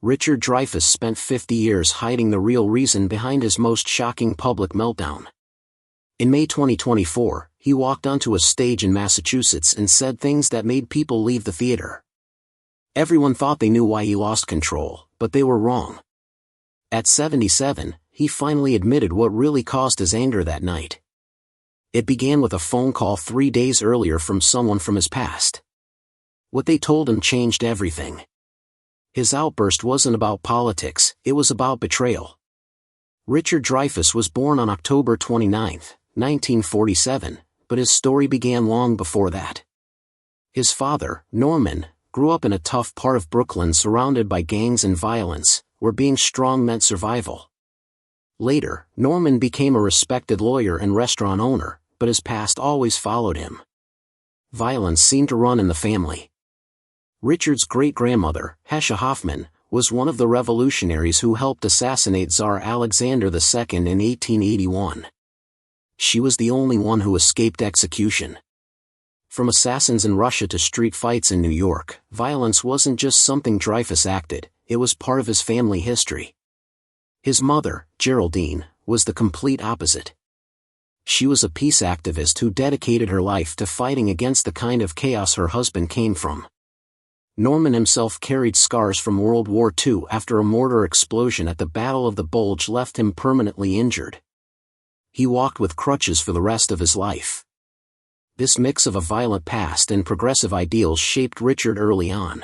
Richard Dreyfuss spent 50 years hiding the real reason behind his most shocking public meltdown. In May 2024, he walked onto a stage in Massachusetts and said things that made people leave the theater. Everyone thought they knew why he lost control, but they were wrong. At 77, he finally admitted what really caused his anger that night. It began with a phone call 3 days earlier from someone from his past. What they told him changed everything. His outburst wasn't about politics, it was about betrayal. Richard Dreyfuss was born on October 29, 1947, but his story began long before that. His father, Norman, grew up in a tough part of Brooklyn surrounded by gangs and violence, where being strong meant survival. Later, Norman became a respected lawyer and restaurant owner, but his past always followed him. Violence seemed to run in the family. Richard's great-grandmother, Hesha Hoffman, was one of the revolutionaries who helped assassinate Tsar Alexander II in 1881. She was the only one who escaped execution. From assassins in Russia to street fights in New York, violence wasn't just something Dreyfuss acted, it was part of his family history. His mother, Geraldine, was the complete opposite. She was a peace activist who dedicated her life to fighting against the kind of chaos her husband came from. Norman himself carried scars from World War II after a mortar explosion at the Battle of the Bulge left him permanently injured. He walked with crutches for the rest of his life. This mix of a violent past and progressive ideals shaped Richard early on.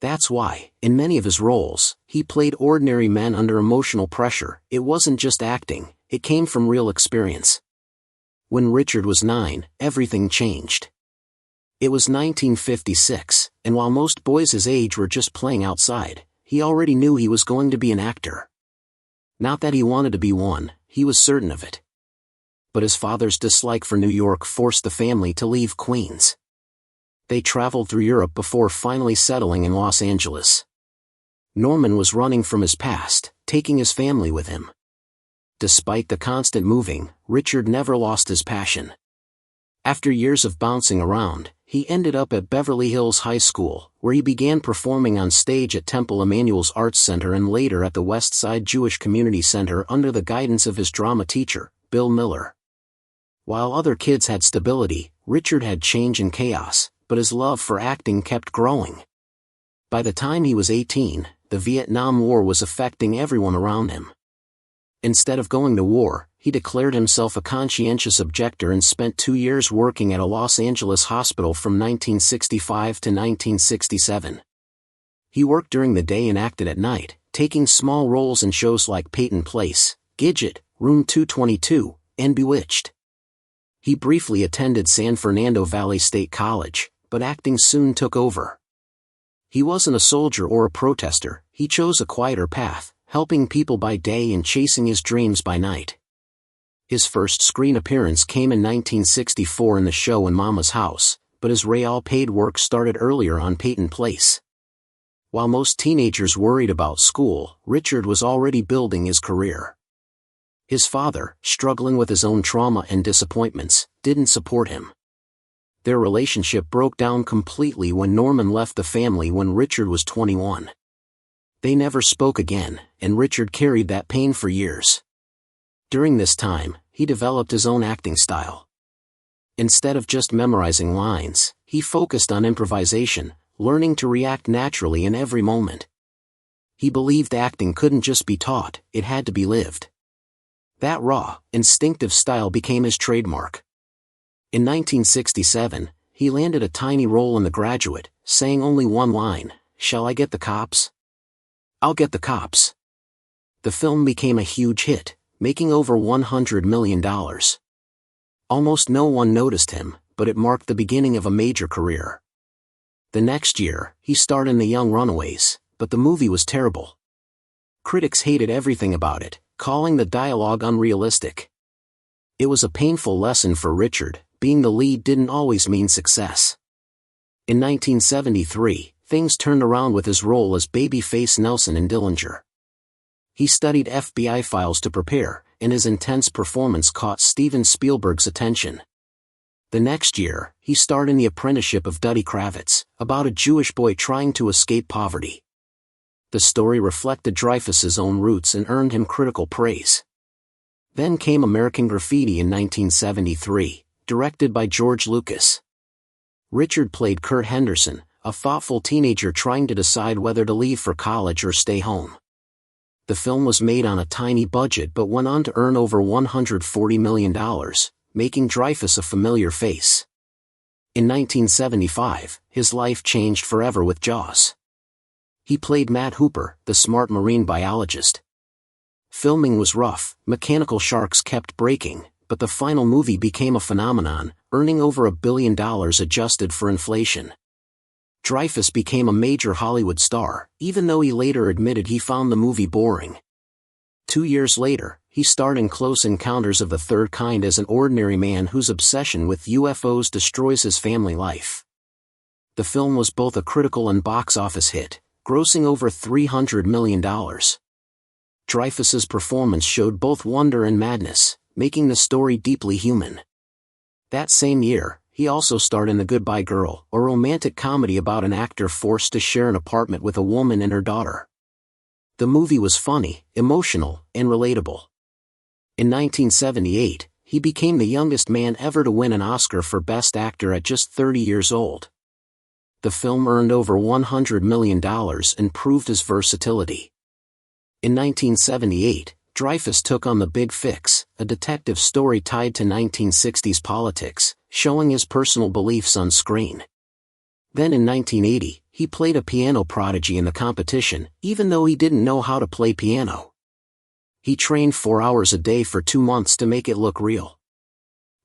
That's why, in many of his roles, he played ordinary men under emotional pressure. It wasn't just acting, it came from real experience. When Richard was 9, everything changed. It was 1956, and while most boys his age were just playing outside, he already knew he was going to be an actor. Not that he wanted to be one, he was certain of it. But his father's dislike for New York forced the family to leave Queens. They traveled through Europe before finally settling in Los Angeles. Norman was running from his past, taking his family with him. Despite the constant moving, Richard never lost his passion. After years of bouncing around, he ended up at Beverly Hills High School, where he began performing on stage at Temple Emmanuel's Arts Center and later at the West Side Jewish Community Center under the guidance of his drama teacher, Bill Miller. While other kids had stability, Richard had change and chaos, but his love for acting kept growing. By the time he was 18, the Vietnam War was affecting everyone around him. Instead of going to war, he declared himself a conscientious objector and spent 2 years working at a Los Angeles hospital from 1965 to 1967. He worked during the day and acted at night, taking small roles in shows like Peyton Place, Gidget, Room 222, and Bewitched. He briefly attended San Fernando Valley State College, but acting soon took over. He wasn't a soldier or a protester, he chose a quieter path, helping people by day and chasing his dreams by night. His first screen appearance came in 1964 in the show In Mama's House, but his real-paid work started earlier on Peyton Place. While most teenagers worried about school, Richard was already building his career. His father, struggling with his own trauma and disappointments, didn't support him. Their relationship broke down completely when Norman left the family when Richard was 21. They never spoke again, and Richard carried that pain for years. During this time, he developed his own acting style. Instead of just memorizing lines, he focused on improvisation, learning to react naturally in every moment. He believed acting couldn't just be taught, it had to be lived. That raw, instinctive style became his trademark. In 1967, he landed a tiny role in The Graduate, saying only one line, "Shall I get the cops? I'll get the cops." The film became a huge hit, making over $100 million. Almost no one noticed him, but it marked the beginning of a major career. The next year, he starred in The Young Runaways, but the movie was terrible. Critics hated everything about it, calling the dialogue unrealistic. It was a painful lesson for Richard, being the lead didn't always mean success. In 1973, things turned around with his role as babyface Nelson in Dillinger. He studied FBI files to prepare, and his intense performance caught Steven Spielberg's attention. The next year, he starred in The Apprenticeship of Duddy Kravitz, about a Jewish boy trying to escape poverty. The story reflected Dreyfuss's own roots and earned him critical praise. Then came American Graffiti in 1973, directed by George Lucas. Richard played Kurt Henderson, a thoughtful teenager trying to decide whether to leave for college or stay home. The film was made on a tiny budget but went on to earn over $140 million, making Dreyfuss a familiar face. In 1975, his life changed forever with Jaws. He played Matt Hooper, the smart marine biologist. Filming was rough, mechanical sharks kept breaking, but the final movie became a phenomenon, earning over $1 billion adjusted for inflation. Dreyfuss became a major Hollywood star, even though he later admitted he found the movie boring. 2 years later, he starred in Close Encounters of the Third Kind as an ordinary man whose obsession with UFOs destroys his family life. The film was both a critical and box office hit, grossing over $300 million. Dreyfuss's performance showed both wonder and madness, making the story deeply human. That same year, he also starred in The Goodbye Girl, a romantic comedy about an actor forced to share an apartment with a woman and her daughter. The movie was funny, emotional, and relatable. In 1978, he became the youngest man ever to win an Oscar for Best Actor at just 30 years old. The film earned over $100 million and proved his versatility. In 1978, Dreyfuss took on The Big Fix, a detective story tied to 1960s politics, showing his personal beliefs on screen. Then in 1980, he played a piano prodigy in The Competition, even though he didn't know how to play piano. He trained 4 hours a day for 2 months to make it look real.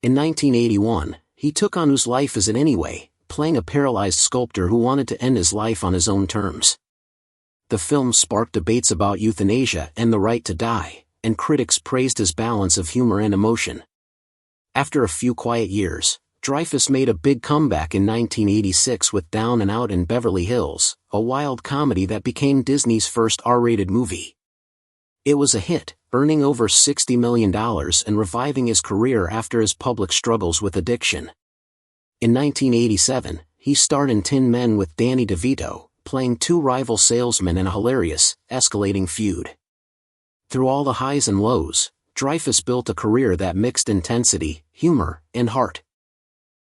In 1981, he took on Whose Life Is It Anyway, playing a paralyzed sculptor who wanted to end his life on his own terms. The film sparked debates about euthanasia and the right to die, and critics praised his balance of humor and emotion. After a few quiet years, Dreyfuss made a big comeback in 1986 with Down and Out in Beverly Hills, a wild comedy that became Disney's first R-rated movie. It was a hit, earning over $60 million and reviving his career after his public struggles with addiction. In 1987, he starred in Tin Men with Danny DeVito, playing 2 rival salesmen in a hilarious, escalating feud. Through all the highs and lows, Dreyfuss built a career that mixed intensity, humor, and heart.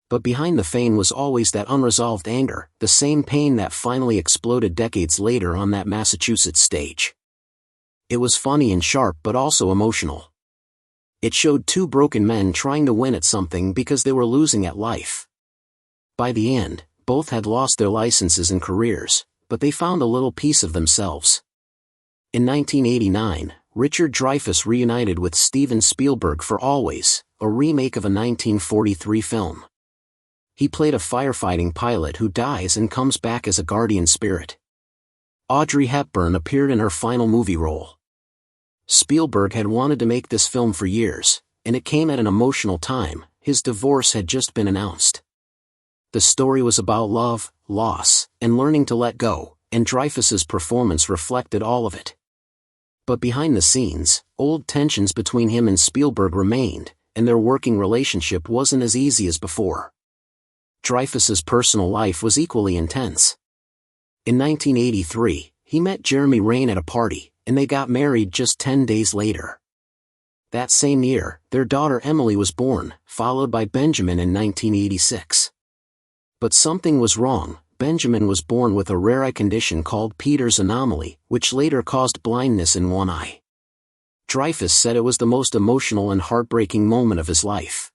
But behind the fame was always that unresolved anger, the same pain that finally exploded decades later on that Massachusetts stage. It was funny and sharp but also emotional. It showed 2 broken men trying to win at something because they were losing at life. By the end, both had lost their licenses and careers, but they found a little piece of themselves. In 1989, Richard Dreyfuss reunited with Steven Spielberg for Always, a remake of a 1943 film. He played a firefighting pilot who dies and comes back as a guardian spirit. Audrey Hepburn appeared in her final movie role. Spielberg had wanted to make this film for years, and it came at an emotional time. His divorce had just been announced. The story was about love, loss, and learning to let go, and Dreyfuss's performance reflected all of it. But behind the scenes, old tensions between him and Spielberg remained, and their working relationship wasn't as easy as before. Dreyfuss's personal life was equally intense. In 1983, he met Jeremy Rain at a party, and they got married just 10 days later. That same year, their daughter Emily was born, followed by Benjamin in 1986. But something was wrong. Benjamin was born with a rare eye condition called Peter's anomaly, which later caused blindness in one eye. Dreyfuss said it was the most emotional and heartbreaking moment of his life.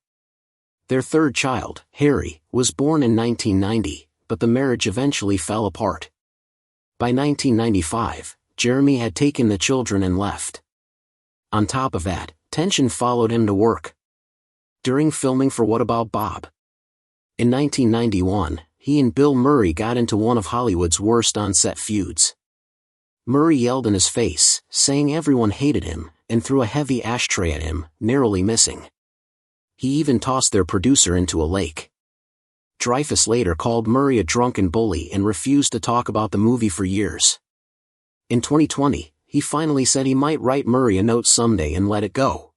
Their third child, Harry, was born in 1990, but the marriage eventually fell apart. By 1995, Jeremy had taken the children and left. On top of that, tension followed him to work. During filming for What About Bob? In 1991, he and Bill Murray got into one of Hollywood's worst on-set feuds. Murray yelled in his face, saying everyone hated him, and threw a heavy ashtray at him, narrowly missing. He even tossed their producer into a lake. Dreyfuss later called Murray a drunken bully and refused to talk about the movie for years. In 2020, he finally said he might write Murray a note someday and let it go.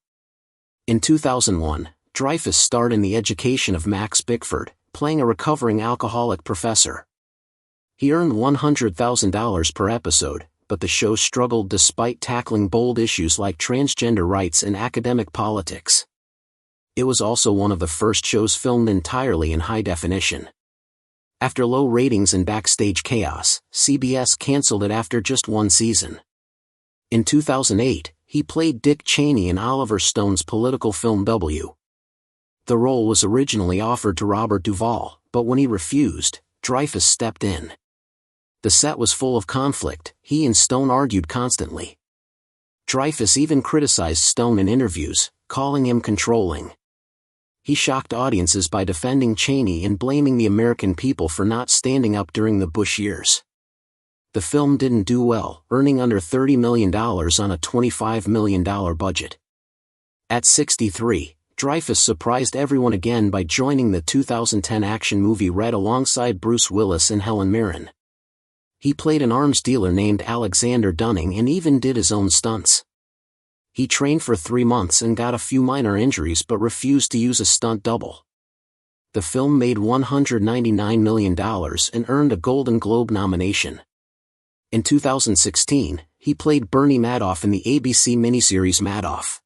In 2001, Dreyfuss starred in The Education of Max Bickford, playing a recovering alcoholic professor. He earned $100,000 per episode, but the show struggled despite tackling bold issues like transgender rights and academic politics. It was also one of the first shows filmed entirely in high definition. After low ratings and backstage chaos, CBS canceled it after just one season. In 2008, he played Dick Cheney in Oliver Stone's political film W. The role was originally offered to Robert Duvall, but when he refused, Dreyfuss stepped in. The set was full of conflict, he and Stone argued constantly. Dreyfuss even criticized Stone in interviews, calling him controlling. He shocked audiences by defending Cheney and blaming the American people for not standing up during the Bush years. The film didn't do well, earning under $30 million on a $25 million budget. At 63, Dreyfuss surprised everyone again by joining the 2010 action movie Red alongside Bruce Willis and Helen Mirren. He played an arms dealer named Alexander Dunning and even did his own stunts. He trained for 3 months and got a few minor injuries but refused to use a stunt double. The film made $199 million and earned a Golden Globe nomination. In 2016, he played Bernie Madoff in the ABC miniseries Madoff.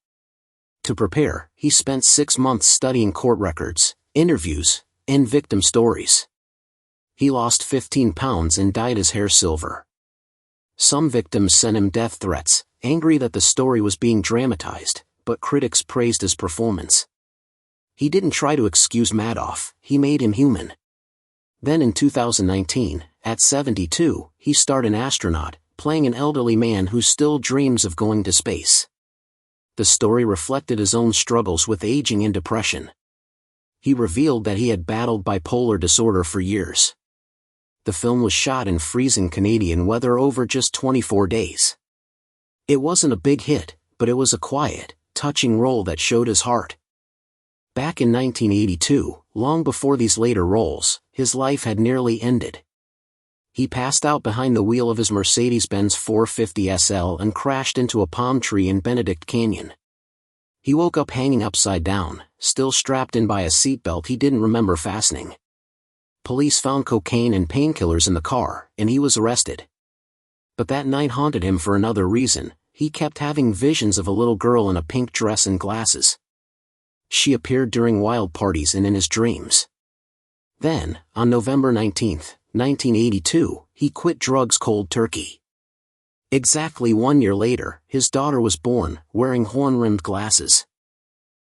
To prepare, he spent 6 months studying court records, interviews, and victim stories. He lost 15 pounds and dyed his hair silver. Some victims sent him death threats, angry that the story was being dramatized, but critics praised his performance. He didn't try to excuse Madoff, he made him human. Then in 2019, at 72, he starred an astronaut, playing an elderly man who still dreams of going to space. The story reflected his own struggles with aging and depression. He revealed that he had battled bipolar disorder for years. The film was shot in freezing Canadian weather over just 24 days. It wasn't a big hit, but it was a quiet, touching role that showed his heart. Back in 1982, long before these later roles, his life had nearly ended. He passed out behind the wheel of his Mercedes-Benz 450 SL and crashed into a palm tree in Benedict Canyon. He woke up hanging upside down, still strapped in by a seatbelt he didn't remember fastening. Police found cocaine and painkillers in the car, and he was arrested. But that night haunted him for another reason. He kept having visions of a little girl in a pink dress and glasses. She appeared during wild parties and in his dreams. Then, on November 19, 1982, he quit drugs cold turkey. Exactly 1 year later, his daughter was born, wearing horn-rimmed glasses.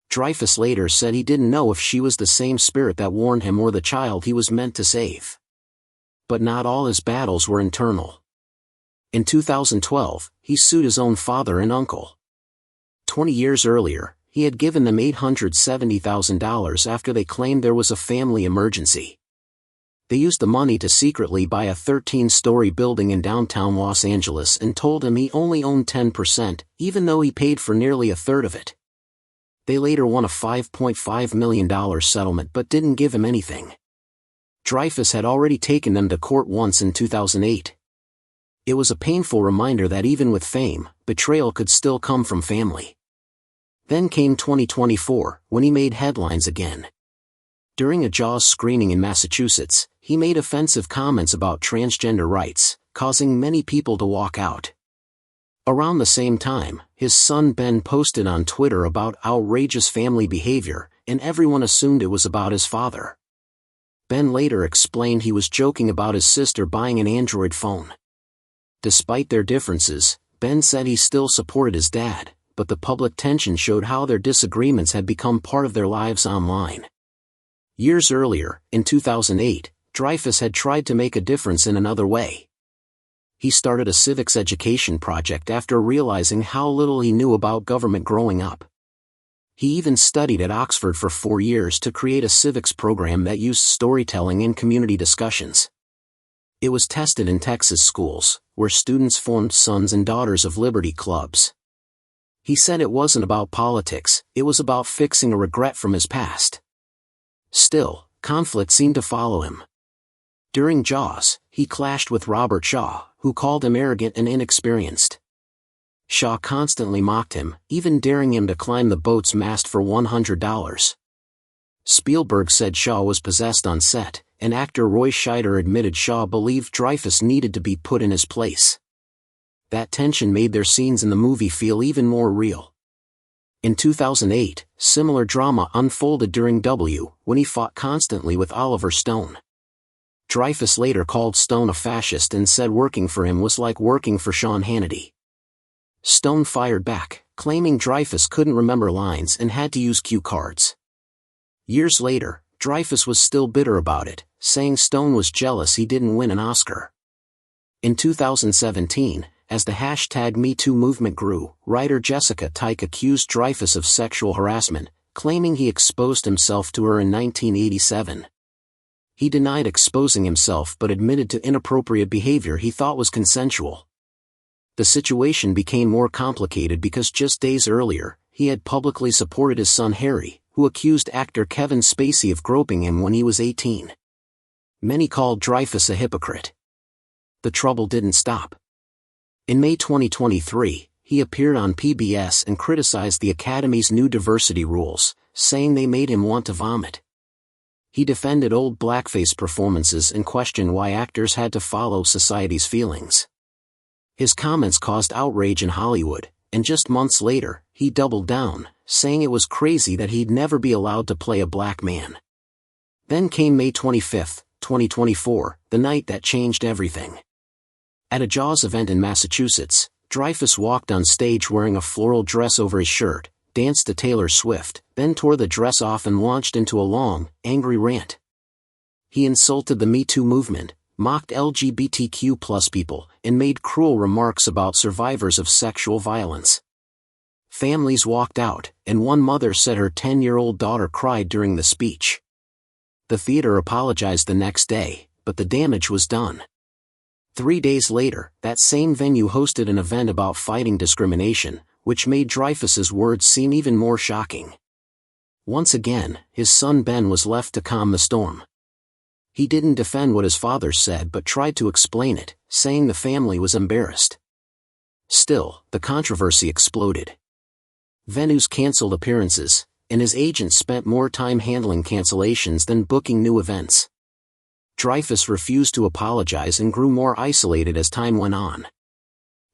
Dreyfuss later said he didn't know if she was the same spirit that warned him or the child he was meant to save. But not all his battles were internal. In 2012, he sued his own father and uncle. 20 years earlier, he had given them $870,000 after they claimed there was a family emergency. They used the money to secretly buy a 13-story building in downtown Los Angeles and told him he only owned 10%, even though he paid for nearly a third of it. They later won a $5.5 million settlement but didn't give him anything. Dreyfuss had already taken them to court once in 2008. It was a painful reminder that even with fame, betrayal could still come from family. Then came 2024, when he made headlines again. During a Jaws screening in Massachusetts, he made offensive comments about transgender rights, causing many people to walk out. Around the same time, his son Ben posted on Twitter about outrageous family behavior, and everyone assumed it was about his father. Ben later explained he was joking about his sister buying an Android phone. Despite their differences, Ben said he still supported his dad, but the public tension showed how their disagreements had become part of their lives online. Years earlier, in 2008, Dreyfuss had tried to make a difference in another way. He started a civics education project after realizing how little he knew about government growing up. He even studied at Oxford for 4 years to create a civics program that used storytelling and community discussions. It was tested in Texas schools, where students formed Sons and Daughters of Liberty clubs. He said it wasn't about politics, it was about fixing a regret from his past. Still, conflict seemed to follow him. During Jaws, he clashed with Robert Shaw, who called him arrogant and inexperienced. Shaw constantly mocked him, even daring him to climb the boat's mast for $100. Spielberg said Shaw was possessed on set, and actor Roy Scheider admitted Shaw believed Dreyfuss needed to be put in his place. that tension made their scenes in the movie feel even more real. In 2008, similar drama unfolded during W, when he fought constantly with Oliver Stone. Dreyfuss later called Stone a fascist and said working for him was like working for Sean Hannity. Stone fired back, claiming Dreyfuss couldn't remember lines and had to use cue cards. Years later, Dreyfuss was still bitter about it, saying Stone was jealous he didn't win an Oscar. In 2017, as the hashtag #MeToo movement grew, writer Jessica Tyke accused Dreyfuss of sexual harassment, claiming he exposed himself to her in 1987. He denied exposing himself but admitted to inappropriate behavior he thought was consensual. The situation became more complicated because just days earlier, he had publicly supported his son Harry, who accused actor Kevin Spacey of groping him when he was 18. Many called Dreyfuss a hypocrite. The trouble didn't stop. In May 2023, he appeared on PBS and criticized the Academy's new diversity rules, saying they made him want to vomit. He defended old blackface performances and questioned why actors had to follow society's feelings. His comments caused outrage in Hollywood, and just months later, he doubled down, saying it was crazy that he'd never be allowed to play a black man. Then came May 25, 2024, the night that changed everything. At a Jaws event in Massachusetts, Dreyfuss walked on stage wearing a floral dress over his shirt, danced to Taylor Swift, then tore the dress off and launched into a long, angry rant. He insulted the Me Too movement, mocked LGBTQ+ people, and made cruel remarks about survivors of sexual violence. Families walked out, and one mother said her 10-year-old daughter cried during the speech. The theater apologized the next day, but the damage was done. 3 days later, that same venue hosted an event about fighting discrimination, which made Dreyfuss's words seem even more shocking. Once again, his son Ben was left to calm the storm. He didn't defend what his father said but tried to explain it, saying the family was embarrassed. Still, the controversy exploded. Venues canceled appearances, and his agent spent more time handling cancellations than booking new events. Dreyfuss refused to apologize and grew more isolated as time went on.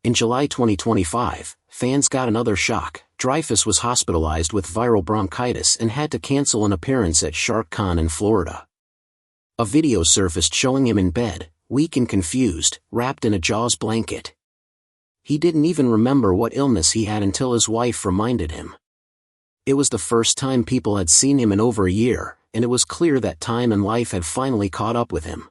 In July 2025, fans got another shock. Dreyfuss was hospitalized with viral bronchitis and had to cancel an appearance at Shark Con in Florida. A video surfaced showing him in bed, weak and confused, wrapped in a Jaws blanket. He didn't even remember what illness he had until his wife reminded him. It was the first time people had seen him in over a year, and it was clear that time and life had finally caught up with him.